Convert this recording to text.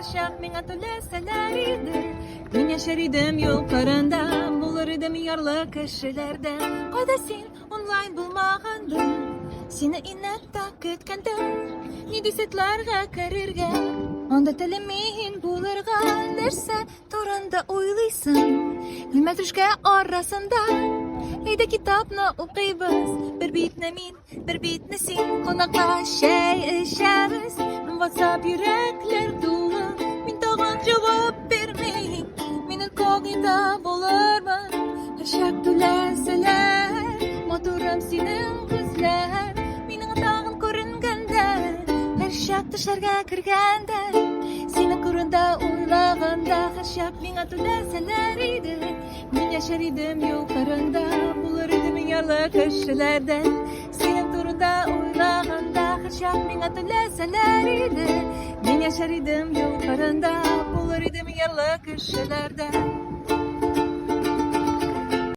haşak min atule seleridir. Min yaşarıdım yol karında, bularıdım yarlı köşelerden. Kodasin online bulmağındım, seni iner takıt kandım. Ni disetlerge karırge, onda telemin bularga derse toranda oylaysın. Metruşka arasında, Heyde kitapna okuyabız, bir bitne min, bir bitne sin. Konakta şey işeriz, WhatsApp yürekler dolu. Min tağın cevap vermeyin, minin kogita bulurman. Her şak tüleseler, motorum sinin kızlar. Minin tağın körüngende, her şak dışarıga kırgende. Seni kurunda uğrağında, her şak min atüleseler idi. Min yaşarıdım yol karında, bularıdım yarlı köşelerden. Senin turunda uğrağında, her şak min atüleseler idi. Min yaşarıdım yol karında, bularıdım yarlı köşelerden.